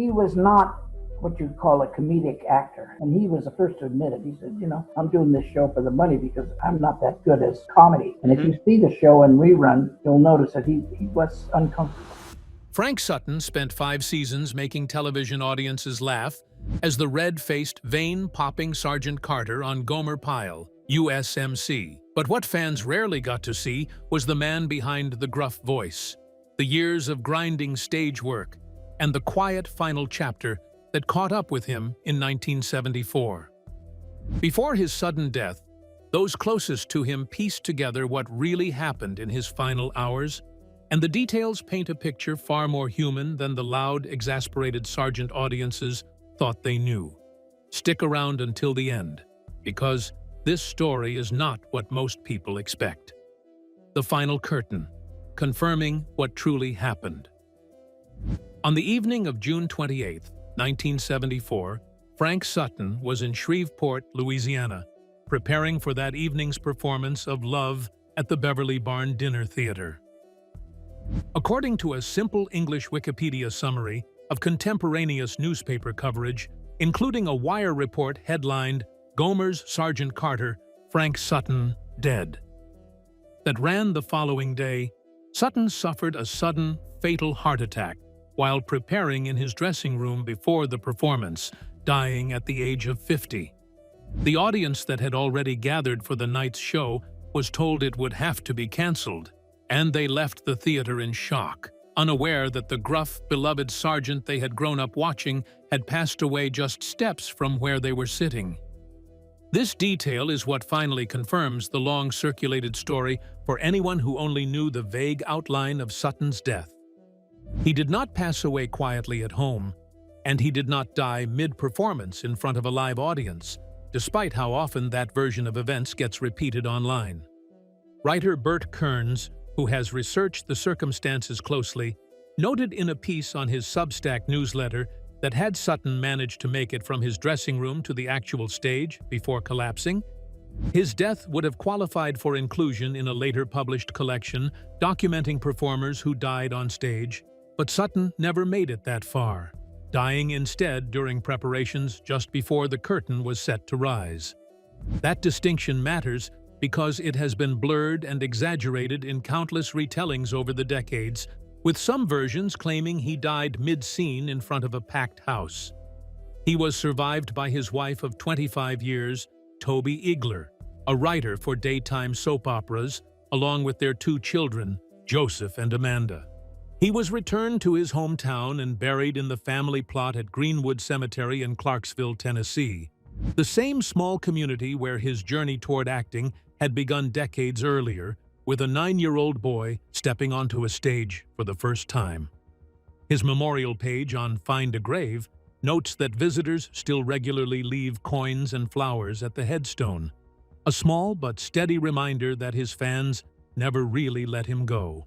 he was not what you'd call a comedic actor. And he was the first to admit it. He said, I'm doing this show for the money because I'm not that good as comedy. And if you see the show in rerun, you'll notice that he was uncomfortable. Frank Sutton spent 5 seasons making television audiences laugh as the red-faced, vein-popping Sergeant Carter on Gomer Pyle, U.S.M.C. But what fans rarely got to see was the man behind the gruff voice, the years of grinding stage work, and the quiet final chapter that caught up with him in 1974. Before his sudden death, those closest to him pieced together what really happened in his final hours, and the details paint a picture far more human than the loud, exasperated Sergeant audiences thought they knew. Stick around until the end, because this story is not what most people expect. The final curtain, confirming what truly happened. On the evening of June 28, 1974, Frank Sutton was in Shreveport, Louisiana, preparing for that evening's performance of Love at the Beverly Barn Dinner Theater. According to a simple English Wikipedia summary of contemporaneous newspaper coverage, including a Wire report headlined, "Gomer's Sergeant Carter, Frank Sutton, Dead," that ran the following day, Sutton suffered a sudden, fatal heart attack while preparing in his dressing room before the performance, dying at the age of 50. The audience that had already gathered for the night's show was told it would have to be canceled, and they left the theater in shock, unaware that the gruff, beloved sergeant they had grown up watching had passed away just steps from where they were sitting. This detail is what finally confirms the long-circulated story for anyone who only knew the vague outline of Sutton's death. He did not pass away quietly at home, and he did not die mid-performance in front of a live audience, despite how often that version of events gets repeated online. Writer Bert Kearns, who has researched the circumstances closely, noted in a piece on his Substack newsletter that had Sutton managed to make it from his dressing room to the actual stage before collapsing, his death would have qualified for inclusion in a later published collection documenting performers who died on stage, but Sutton never made it that far, dying instead during preparations just before the curtain was set to rise. That distinction matters because it has been blurred and exaggerated in countless retellings over the decades, with some versions claiming he died mid-scene in front of a packed house. He was survived by his wife of 25 years, Toby Igler, a writer for daytime soap operas, along with their 2 children, Joseph and Amanda. He was returned to his hometown and buried in the family plot at Greenwood Cemetery in Clarksville, Tennessee, the same small community where his journey toward acting had begun decades earlier, with a 9-year-old boy stepping onto a stage for the first time. His memorial page on Find a Grave notes that visitors still regularly leave coins and flowers at the headstone, a small but steady reminder that his fans never really let him go.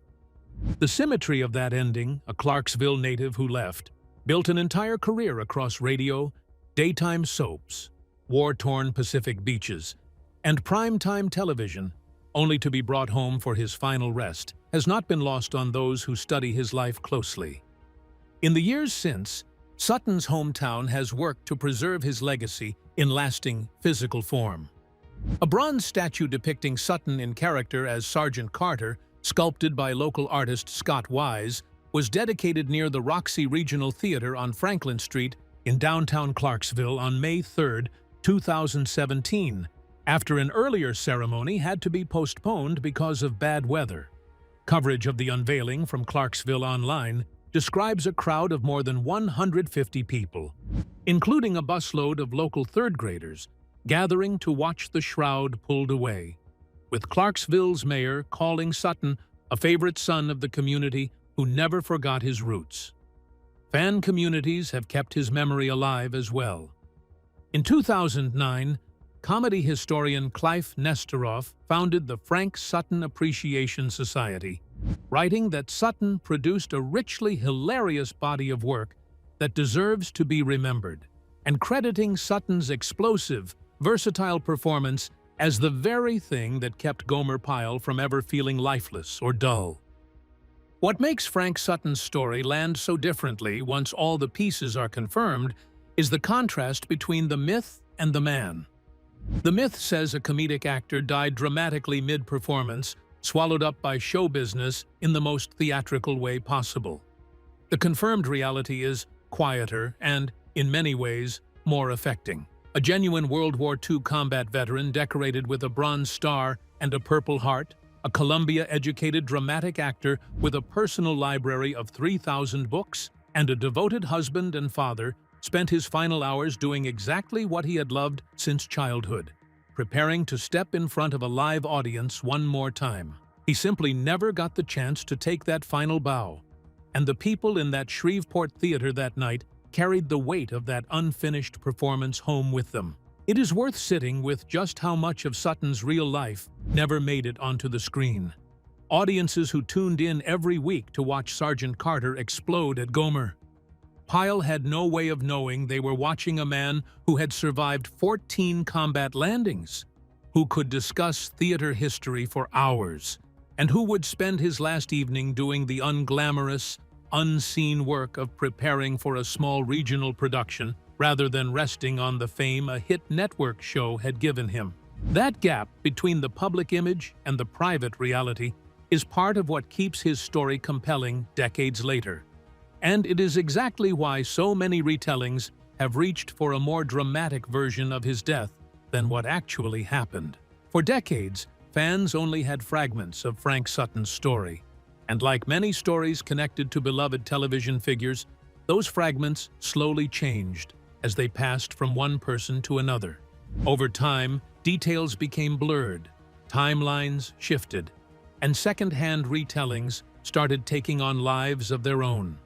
The symmetry of that ending, a Clarksville native who left, built an entire career across radio, daytime soaps, war-torn Pacific beaches, and primetime television, only to be brought home for his final rest, has not been lost on those who study his life closely. In the years since, Sutton's hometown has worked to preserve his legacy in lasting physical form. A bronze statue depicting Sutton in character as Sergeant Carter, sculpted by local artist Scott Wise, was dedicated near the Roxy Regional Theater on Franklin Street in downtown Clarksville on May 3, 2017, after an earlier ceremony had to be postponed because of bad weather. Coverage of the unveiling from Clarksville Online describes a crowd of more than 150 people, including a busload of local third-graders, gathering to watch the shroud pulled away, with Clarksville's mayor calling Sutton a favorite son of the community who never forgot his roots. Fan communities have kept his memory alive as well. In 2009, comedy historian Clive Nesteroff founded the Frank Sutton Appreciation Society, writing that Sutton produced a richly hilarious body of work that deserves to be remembered, and crediting Sutton's explosive, versatile performance as the very thing that kept Gomer Pyle from ever feeling lifeless or dull. What makes Frank Sutton's story land so differently once all the pieces are confirmed is the contrast between the myth and the man. The myth says a comedic actor died dramatically mid-performance, swallowed up by show business in the most theatrical way possible. The confirmed reality is quieter and, in many ways, more affecting. A genuine World War II combat veteran decorated with a Bronze Star and a Purple Heart, a Columbia-educated dramatic actor with a personal library of 3,000 books, and a devoted husband and father spent his final hours doing exactly what he had loved since childhood, preparing to step in front of a live audience one more time. He simply never got the chance to take that final bow, and the people in that Shreveport theater that night carried the weight of that unfinished performance home with them. It is worth sitting with just how much of Sutton's real life never made it onto the screen. Audiences who tuned in every week to watch Sergeant Carter explode at Gomer Pyle had no way of knowing they were watching a man who had survived 14 combat landings, who could discuss theater history for hours, and who would spend his last evening doing the unglamorous, unseen work of preparing for a small regional production rather than resting on the fame a hit network show had given him. That gap between the public image and the private reality is part of what keeps his story compelling decades later. And it is exactly why so many retellings have reached for a more dramatic version of his death than what actually happened. For decades, fans only had fragments of Frank Sutton's story. And like many stories connected to beloved television figures, those fragments slowly changed as they passed from one person to another. Over time, details became blurred, timelines shifted, and second-hand retellings started taking on lives of their own.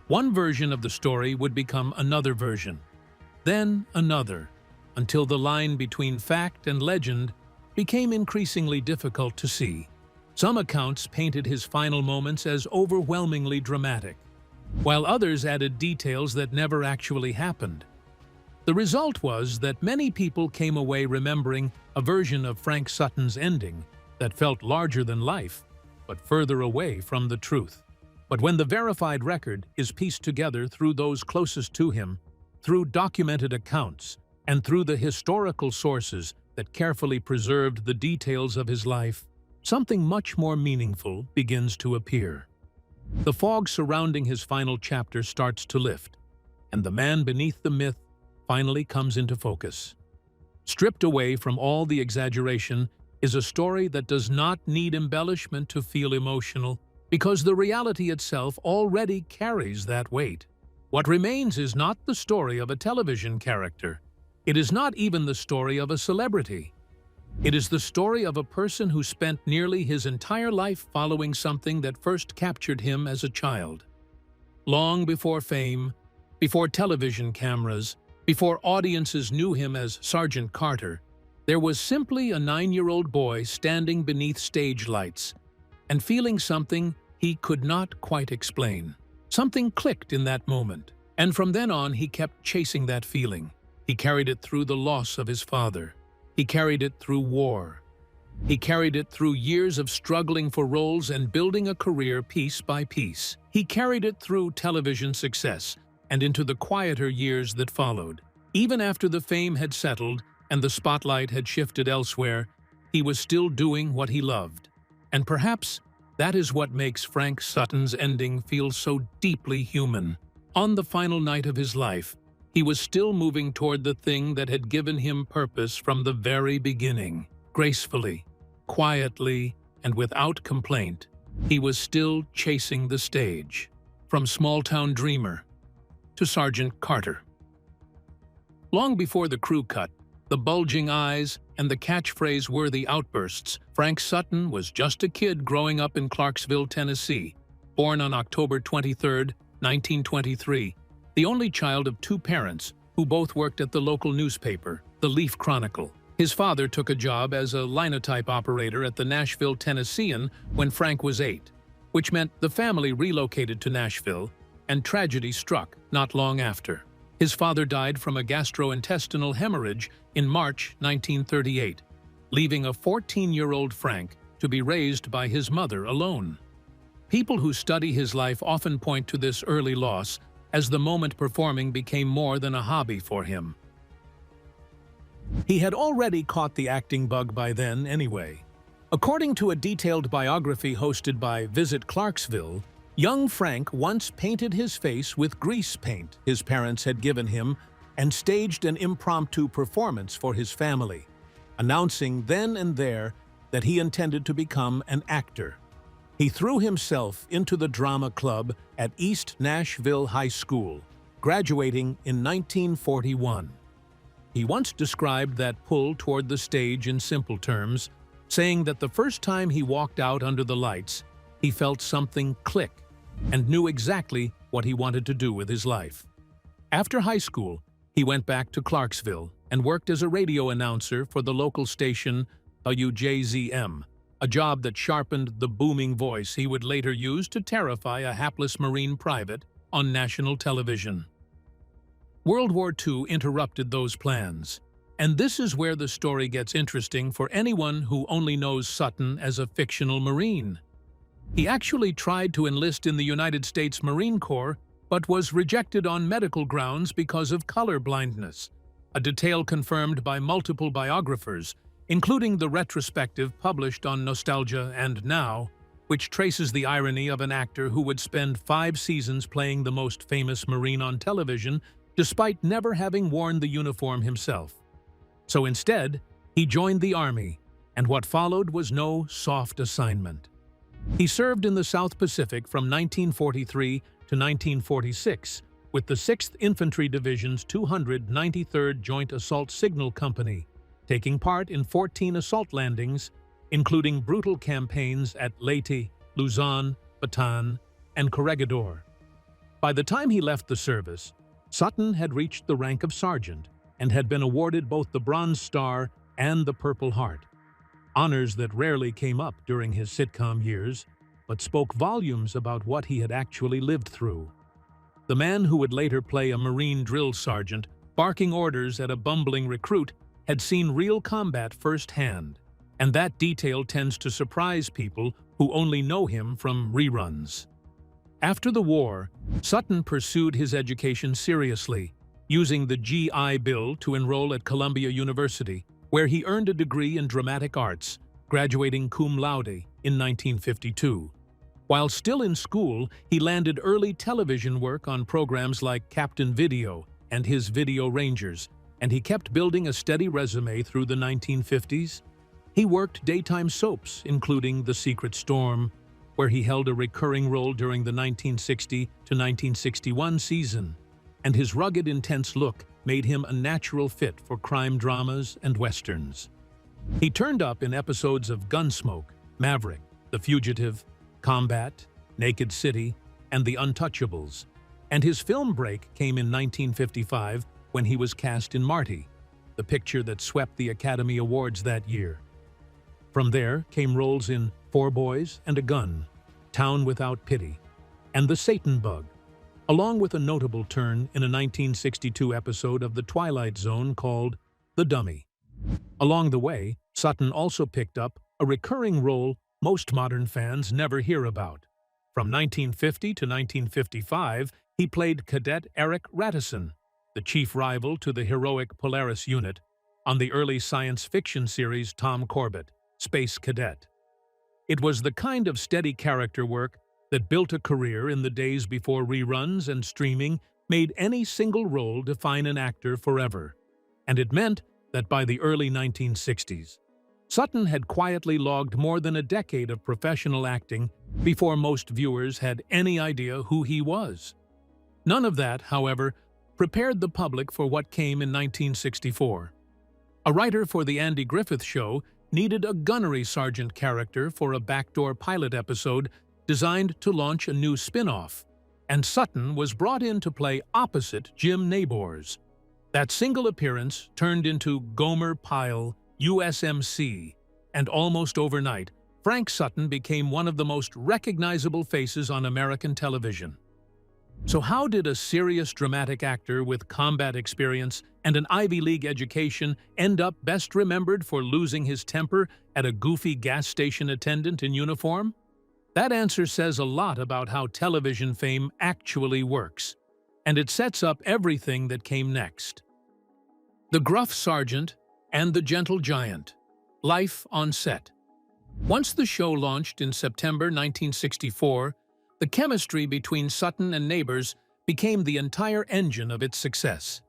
One version of the story would become another version, then another, until the line between fact and legend became increasingly difficult to see. Some accounts painted his final moments as overwhelmingly dramatic, while others added details that never actually happened. The result was that many people came away remembering a version of Frank Sutton's ending that felt larger than life, but further away from the truth. But when the verified record is pieced together through those closest to him, through documented accounts, and through the historical sources that carefully preserved the details of his life, something much more meaningful begins to appear. The fog surrounding his final chapter starts to lift, and the man beneath the myth finally comes into focus. Stripped away from all the exaggeration is a story that does not need embellishment to feel emotional, because the reality itself already carries that weight. What remains is not the story of a television character. It is not even the story of a celebrity. It is the story of a person who spent nearly his entire life following something that first captured him as a child. Long before fame, before television cameras, before audiences knew him as Sergeant Carter, there was simply a 9-year-old boy standing beneath stage lights and feeling something he could not quite explain. Something clicked in that moment, and from then on he kept chasing that feeling. He carried it through the loss of his father. He carried it through war. He carried it through years of struggling for roles and building a career piece by piece. He carried it through television success and into the quieter years that followed. Even after the fame had settled and the spotlight had shifted elsewhere, he was still doing what he loved. And perhaps that is what makes Frank Sutton's ending feel so deeply human. On the final night of his life, he was still moving toward the thing that had given him purpose from the very beginning. Gracefully, quietly, and without complaint, he was still chasing the stage. From small-town dreamer to Sergeant Carter. Long before the crew cut, the bulging eyes, and the catchphrase-worthy outbursts, Frank Sutton was just a kid growing up in Clarksville, Tennessee, born on October 23, 1923, the only child of two parents who both worked at the local newspaper, the Leaf Chronicle. His father took a job as a linotype operator at the Nashville Tennessean when Frank was 8, which meant the family relocated to Nashville, and tragedy struck not long after. His father died from a gastrointestinal hemorrhage in March 1938, leaving a 14-year-old Frank to be raised by his mother alone. People who study his life often point to this early loss, as the moment performing became more than a hobby for him. He had already caught the acting bug by then anyway. According to a detailed biography hosted by Visit Clarksville, young Frank once painted his face with grease paint his parents had given him and staged an impromptu performance for his family, announcing then and there that he intended to become an actor. He threw himself into the drama club at East Nashville High School, graduating in 1941. He once described that pull toward the stage in simple terms, saying that the first time he walked out under the lights, he felt something click and knew exactly what he wanted to do with his life. After high school, he went back to Clarksville and worked as a radio announcer for the local station WJZM, a job that sharpened the booming voice he would later use to terrify a hapless Marine private on national television. World War II interrupted those plans, and this is where the story gets interesting for anyone who only knows Sutton as a fictional Marine. He actually tried to enlist in the United States Marine Corps, but was rejected on medical grounds because of color blindness, a detail confirmed by multiple biographers, including the retrospective published on Nostalgia and Now, which traces the irony of an actor who would spend 5 seasons playing the most famous Marine on television despite never having worn the uniform himself. So instead, he joined the Army, and what followed was no soft assignment. He served in the South Pacific from 1943 to 1946 with the 6th Infantry Division's 293rd Joint Assault Signal Company, taking part in 14 assault landings, including brutal campaigns at Leyte, Luzon, Bataan, and Corregidor. By the time he left the service, Sutton had reached the rank of sergeant and had been awarded both the Bronze Star and the Purple Heart, honors that rarely came up during his sitcom years, but spoke volumes about what he had actually lived through. The man who would later play a Marine drill sergeant, barking orders at a bumbling recruit, had seen real combat firsthand, and that detail tends to surprise people who only know him from reruns. After the war, Sutton pursued his education seriously, using the GI Bill to enroll at Columbia University, where he earned a degree in dramatic arts, graduating cum laude in 1952. While still in school, he landed early television work on programs like Captain Video and His Video Rangers, and he kept building a steady resume through the 1950s. He worked daytime soaps, including The Secret Storm, where he held a recurring role during the 1960 to 1961 season, and his rugged, intense look made him a natural fit for crime dramas and westerns. He turned up in episodes of Gunsmoke, Maverick, The Fugitive, Combat, Naked City, and The Untouchables, and his film break came in 1955 when he was cast in Marty, the picture that swept the Academy Awards that year. From there came roles in Four Boys and a Gun, Town Without Pity, and The Satan Bug, along with a notable turn in a 1962 episode of The Twilight Zone called The Dummy. Along the way, Sutton also picked up a recurring role most modern fans never hear about. From 1950 to 1955, he played Cadet Eric Rattison, the chief rival to the heroic Polaris unit, on the early science fiction series Tom Corbett, Space Cadet. It was the kind of steady character work that built a career in the days before reruns and streaming made any single role define an actor forever, and it meant that by the early 1960s, Sutton had quietly logged more than a decade of professional acting before most viewers had any idea who he was. None of that, however, prepared the public for what came in 1964. A writer for The Andy Griffith Show needed a gunnery sergeant character for a backdoor pilot episode designed to launch a new spin-off, and Sutton was brought in to play opposite Jim Nabors. That single appearance turned into Gomer Pyle, U.S.M.C., and almost overnight, Frank Sutton became one of the most recognizable faces on American television. So how did a serious dramatic actor with combat experience and an Ivy League education end up best remembered for losing his temper at a goofy gas station attendant in uniform? That answer says a lot about how television fame actually works, and it sets up everything that came next. The Gruff Sergeant and the Gentle Giant. Life on set. Once the show launched in September 1964, the chemistry between Sutton and Neighbors became the entire engine of its success.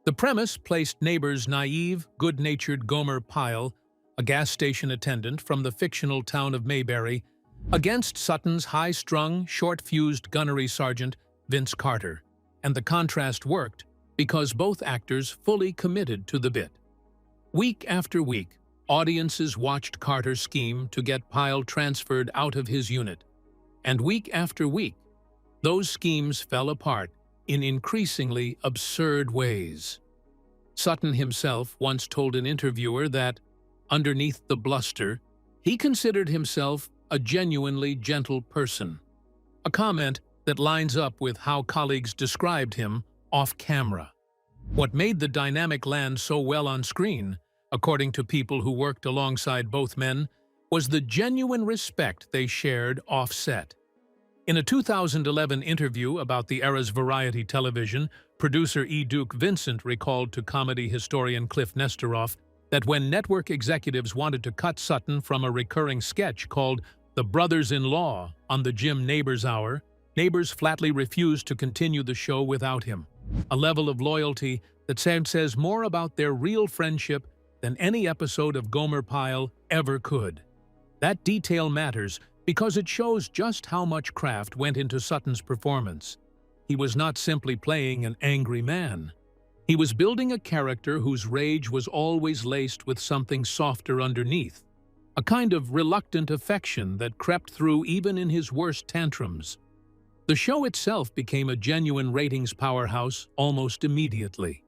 The premise placed Neighbors' naive, good-natured Gomer Pyle, a gas station attendant from the fictional town of Mayberry, against Sutton's high-strung, short-fused gunnery sergeant, Vince Carter. And the contrast worked because both actors fully committed to the bit. Week after week, audiences watched Carter scheme to get Pyle transferred out of his unit. And week after week, those schemes fell apart in increasingly absurd ways. Sutton himself once told an interviewer that, underneath the bluster, he considered himself a genuinely gentle person, a comment that lines up with how colleagues described him off-camera. What made the dynamic land so well on screen, according to people who worked alongside both men, was the genuine respect they shared off-set. In a 2011 interview about the era's variety television, producer E. Duke Vincent recalled to comedy historian Cliff Nesteroff that when network executives wanted to cut Sutton from a recurring sketch called The Brothers-in-Law on the Jim Neighbors Hour, Neighbors flatly refused to continue the show without him, a level of loyalty that says more about their real friendship than any episode of Gomer Pyle ever could. That detail matters because it shows just how much craft went into Sutton's performance. He was not simply playing an angry man. He was building a character whose rage was always laced with something softer underneath, a kind of reluctant affection that crept through even in his worst tantrums. The show itself became a genuine ratings powerhouse almost immediately.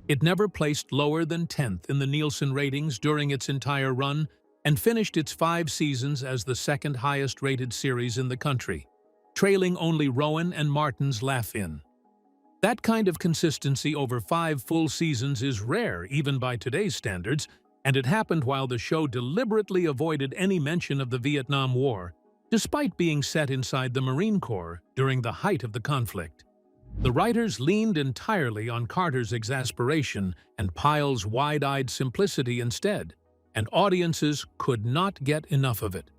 It never placed lower than 10th in the Nielsen ratings during its entire run and finished its 5 seasons as the second highest-rated series in the country, trailing only Rowan and Martin's Laugh-In. That kind of consistency over 5 full seasons is rare even by today's standards, and it happened while the show deliberately avoided any mention of the Vietnam War, despite being set inside the Marine Corps during the height of the conflict. The writers leaned entirely on Carter's exasperation and Pyle's wide-eyed simplicity instead, and audiences could not get enough of it.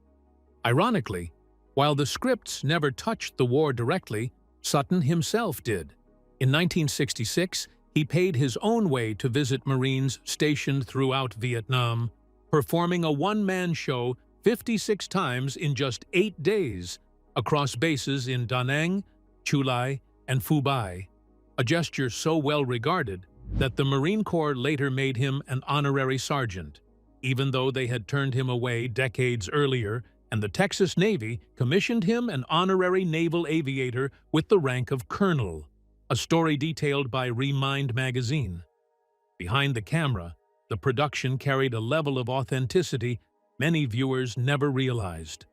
Ironically, while the scripts never touched the war directly, Sutton himself did. In 1966, he paid his own way to visit Marines stationed throughout Vietnam, performing a one-man show 56 times in just 8 days across bases in Da Nang, Chu Lai, and Phu Bai, a gesture so well regarded that the Marine Corps later made him an honorary sergeant, even though they had turned him away decades earlier, and the Texas Navy commissioned him an honorary naval aviator with the rank of colonel, a story detailed by Remind magazine. Behind the camera, the production carried a level of authenticity many viewers never realized.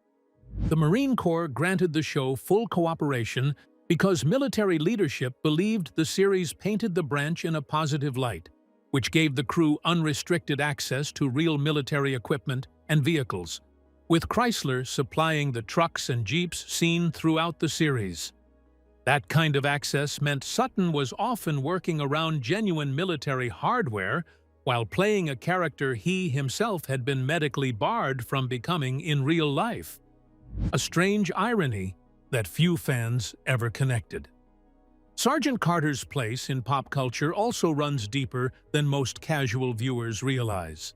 The Marine Corps granted the show full cooperation because military leadership believed the series painted the branch in a positive light, which gave the crew unrestricted access to real military equipment and vehicles, with Chrysler supplying the trucks and jeeps seen throughout the series. That kind of access meant Sutton was often working around genuine military hardware while playing a character he himself had been medically barred from becoming in real life. A strange irony that few fans ever connected. Sergeant Carter's place in pop culture also runs deeper than most casual viewers realize.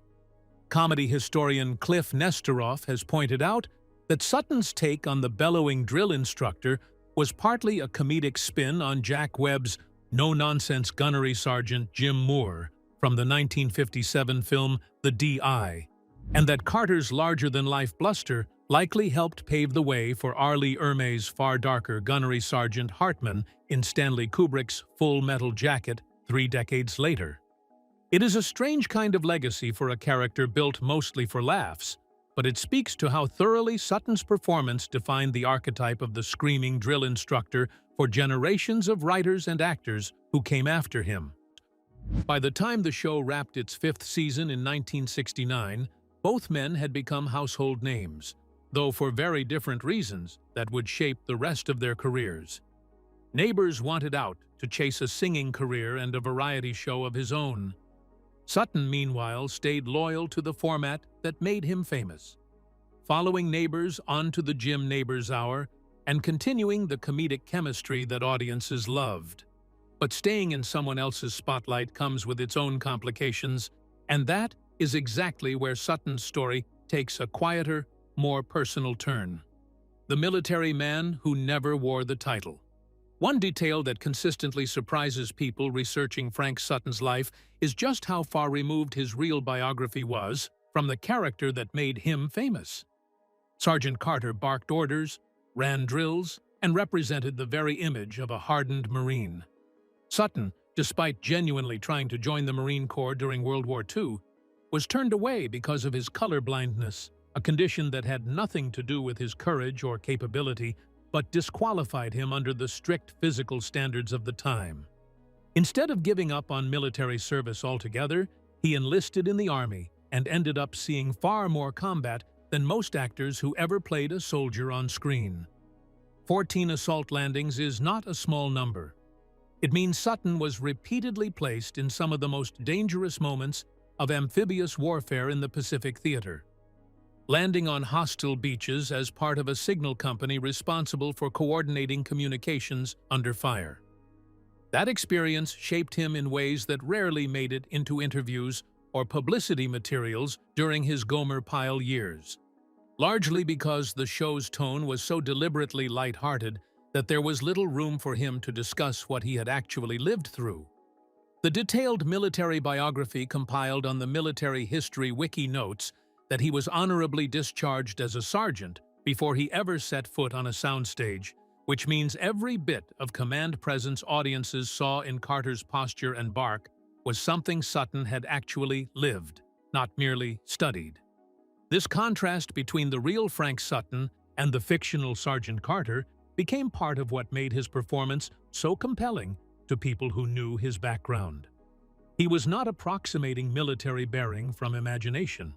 Comedy historian Cliff Nesteroff has pointed out that Sutton's take on the bellowing drill instructor was partly a comedic spin on Jack Webb's no-nonsense gunnery sergeant Jim Moore from the 1957 film The D.I., and that Carter's larger-than-life bluster likely helped pave the way for R. Lee Ermey's far darker gunnery sergeant Hartman in Stanley Kubrick's Full Metal Jacket 3 decades later. It is a strange kind of legacy for a character built mostly for laughs, but it speaks to how thoroughly Sutton's performance defined the archetype of the screaming drill instructor for generations of writers and actors who came after him. By the time the show wrapped its 5th season in 1969, both men had become household names. though for very different reasons that would shape the rest of their careers. Neighbors wanted out to chase a singing career and a variety show of his own. Sutton, meanwhile, stayed loyal to the format that made him famous, following Neighbors onto the Jim Neighbors Hour and continuing the comedic chemistry that audiences loved. But staying in someone else's spotlight comes with its own complications, and that is exactly where Sutton's story takes a quieter, more personal turn. The military man who never wore the title. One detail that consistently surprises people researching Frank Sutton's life is just how far removed his real biography was from the character that made him famous. Sergeant Carter barked orders, ran drills, and represented the very image of a hardened Marine. Sutton, despite genuinely trying to join the Marine Corps during World War II, was turned away because of his color blindness, a condition that had nothing to do with his courage or capability, but disqualified him under the strict physical standards of the time. Instead of giving up on military service altogether, he enlisted in the Army and ended up seeing far more combat than most actors who ever played a soldier on screen. 14 assault landings is not a small number. It means Sutton was repeatedly placed in some of the most dangerous moments of amphibious warfare in the Pacific Theater, landing on hostile beaches as part of a signal company responsible for coordinating communications under fire. That experience shaped him in ways that rarely made it into interviews or publicity materials during his Gomer Pyle years, largely because the show's tone was so deliberately lighthearted that there was little room for him to discuss what he had actually lived through. The detailed military biography compiled on the Military History Wiki notes that he was honorably discharged as a sergeant before he ever set foot on a soundstage, which means every bit of command presence audiences saw in Carter's posture and bark was something Sutton had actually lived, not merely studied. This contrast between the real Frank Sutton and the fictional Sergeant Carter became part of what made his performance so compelling to people who knew his background. He was not approximating military bearing from imagination.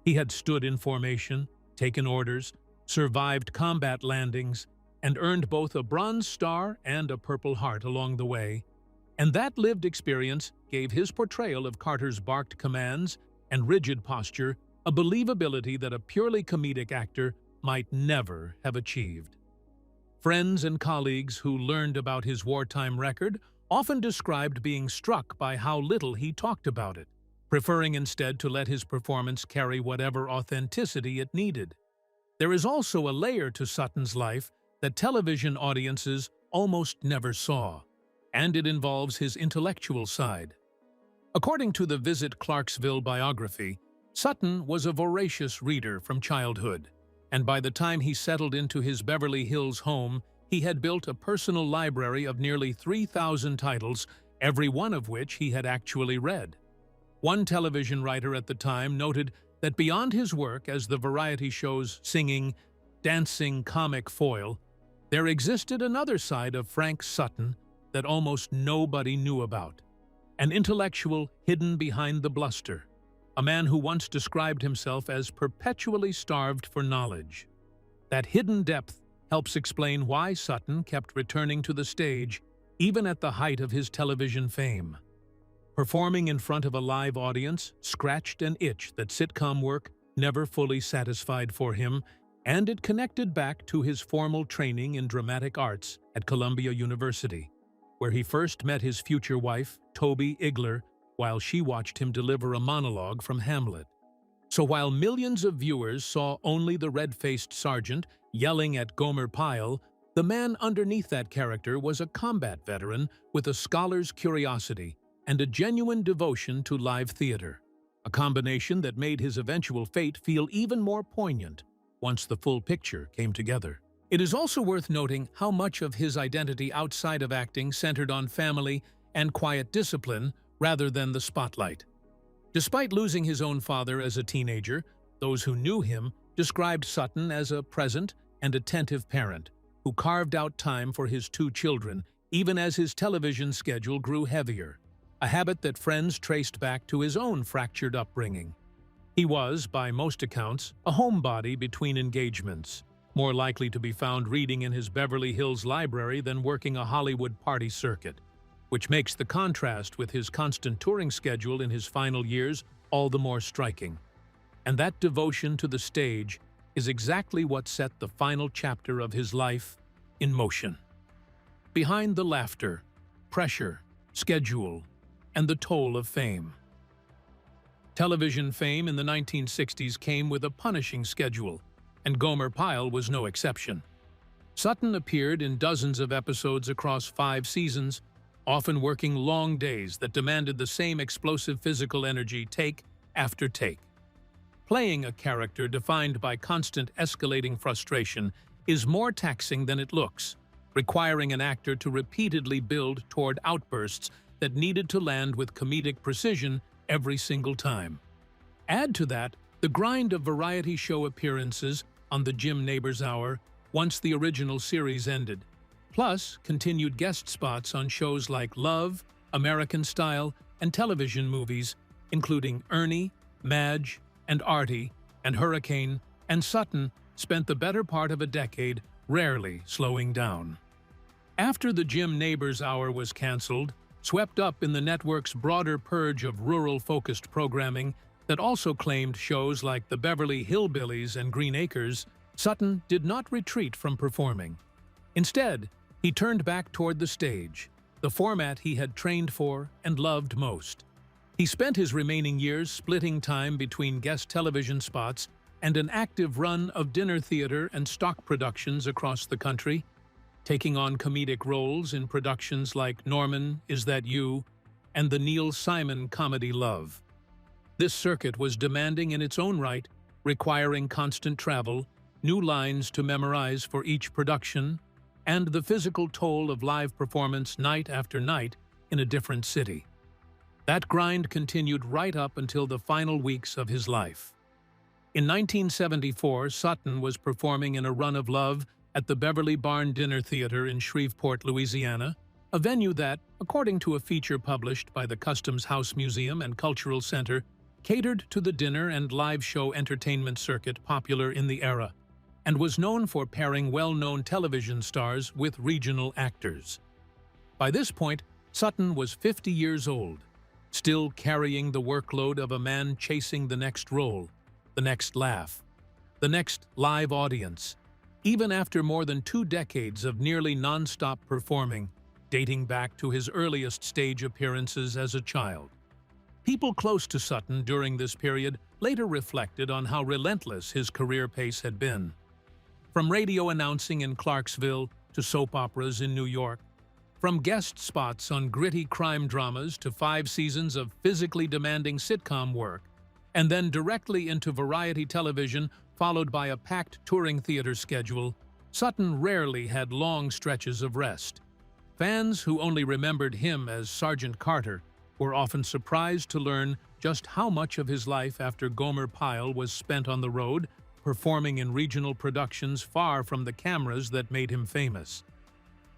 He had stood in formation, taken orders, survived combat landings, and earned both a Bronze Star and a Purple Heart along the way, and that lived experience gave his portrayal of Carter's barked commands and rigid posture a believability that a purely comedic actor might never have achieved. Friends and colleagues who learned about his wartime record often described being struck by how little he talked about it, preferring instead to let his performance carry whatever authenticity it needed. There is also a layer to Sutton's life that television audiences almost never saw, and it involves his intellectual side. According to the Visit Clarksville biography, Sutton was a voracious reader from childhood, and by the time he settled into his Beverly Hills home, he had built a personal library of nearly 3,000 titles, every one of which he had actually read. One television writer at the time noted that beyond his work as the variety show's singing, dancing comic foil, there existed another side of Frank Sutton that almost nobody knew about, an intellectual hidden behind the bluster, a man who once described himself as perpetually starved for knowledge. That hidden depth helps explain why Sutton kept returning to the stage even at the height of his television fame. Performing in front of a live audience scratched an itch that sitcom work never fully satisfied for him, and it connected back to his formal training in dramatic arts at Columbia University, where he first met his future wife, Toby Igler, while she watched him deliver a monologue from Hamlet. So while millions of viewers saw only the red-faced sergeant yelling at Gomer Pyle, the man underneath that character was a combat veteran with a scholar's curiosity and a genuine devotion to live theater, a combination that made his eventual fate feel even more poignant once the full picture came together. It is also worth noting how much of his identity outside of acting centered on family and quiet discipline rather than the spotlight. Despite losing his own father as a teenager, those who knew him described Sutton as a present and attentive parent who carved out time for his two children even as his television schedule grew heavier, a habit that friends traced back to his own fractured upbringing. He was, by most accounts, a homebody between engagements, more likely to be found reading in his Beverly Hills library than working a Hollywood party circuit, which makes the contrast with his constant touring schedule in his final years all the more striking. And that devotion to the stage is exactly what set the final chapter of his life in motion. Behind the laughter, pressure, schedule, and the toll of fame. Television fame in the 1960s came with a punishing schedule, and Gomer Pyle was no exception. Sutton appeared in dozens of episodes across 5 seasons, often working long days that demanded the same explosive physical energy take after take. Playing a character defined by constant escalating frustration is more taxing than it looks, requiring an actor to repeatedly build toward outbursts that needed to land with comedic precision every single time. Add to that the grind of variety show appearances on the Jim Neighbors Hour once the original series ended, plus continued guest spots on shows like Love, American Style, and television movies, including Ernie, Madge, and Artie, and Hurricane, and Sutton spent the better part of a decade rarely slowing down. After the Jim Neighbors Hour was canceled, swept up in the network's broader purge of rural-focused programming that also claimed shows like the Beverly Hillbillies and Green Acres, Sutton did not retreat from performing. Instead, he turned back toward the stage, the format he had trained for and loved most. He spent his remaining years splitting time between guest television spots and an active run of dinner theater and stock productions across the country, taking on comedic roles in productions like Norman, Is That You?, and the Neil Simon comedy Love. This circuit was demanding in its own right, requiring constant travel, new lines to memorize for each production, and the physical toll of live performance night after night in a different city. That grind continued right up until the final weeks of his life. In 1974, Sutton was performing in A Run of Love at the Beverly Barn Dinner Theater in Shreveport, Louisiana, a venue that, according to a feature published by the Customs House Museum and Cultural Center, catered to the dinner and live show entertainment circuit popular in the era, and was known for pairing well-known television stars with regional actors. By this point, Sutton was 50 years old, still carrying the workload of a man chasing the next role, the next laugh, the next live audience, even after more than 2 decades of nearly non-stop performing, dating back to his earliest stage appearances as a child. People close to Sutton during this period later reflected on how relentless his career pace had been. From radio announcing in Clarksville to soap operas in New York, from guest spots on gritty crime dramas to 5 seasons of physically demanding sitcom work, and then directly into variety television followed by a packed touring theater schedule, Sutton rarely had long stretches of rest. Fans who only remembered him as Sergeant Carter were often surprised to learn just how much of his life after Gomer Pyle was spent on the road, performing in regional productions far from the cameras that made him famous.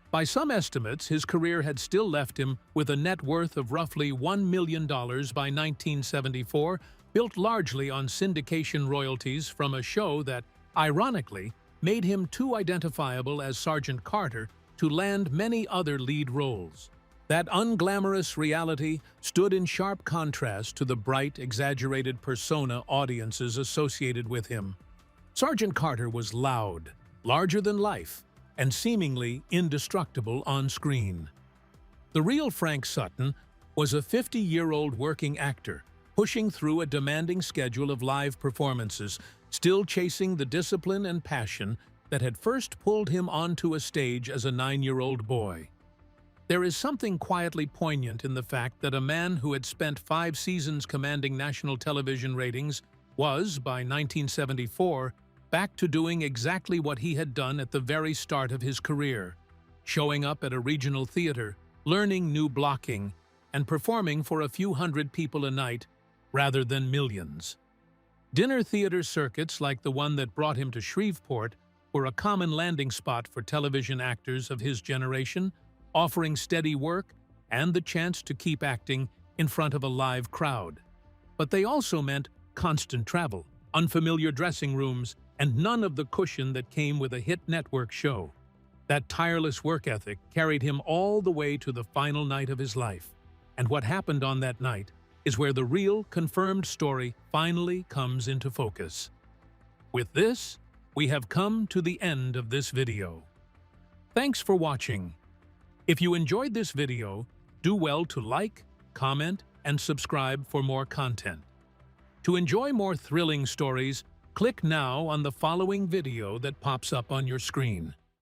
By some estimates, his career had still left him with a net worth of roughly $1 million by 1974, built largely on syndication royalties from a show that, ironically, made him too identifiable as Sergeant Carter to land many other lead roles. That unglamorous reality stood in sharp contrast to the bright, exaggerated persona audiences associated with him. Sergeant Carter was loud, larger than life, and seemingly indestructible on screen. The real Frank Sutton was a 50-year-old working actor, pushing through a demanding schedule of live performances, still chasing the discipline and passion that had first pulled him onto a stage as a 9-year-old boy. There is something quietly poignant in the fact that a man who had spent 5 seasons commanding national television ratings was, by 1974, back to doing exactly what he had done at the very start of his career, showing up at a regional theater, learning new blocking, and performing for a few hundred people a night, rather than millions. Dinner theater circuits like the one that brought him to Shreveport were a common landing spot for television actors of his generation, offering steady work and the chance to keep acting in front of a live crowd. But they also meant constant travel, unfamiliar dressing rooms, and none of the cushion that came with a hit network show. That tireless work ethic carried him all the way to the final night of his life. And what happened on that night is where the real, confirmed story finally comes into focus. With this, we have come to the end of this video. Thanks for watching. If you enjoyed this video, do well to like, comment, and subscribe for more content. To enjoy more thrilling stories, click now on the following video that pops up on your screen.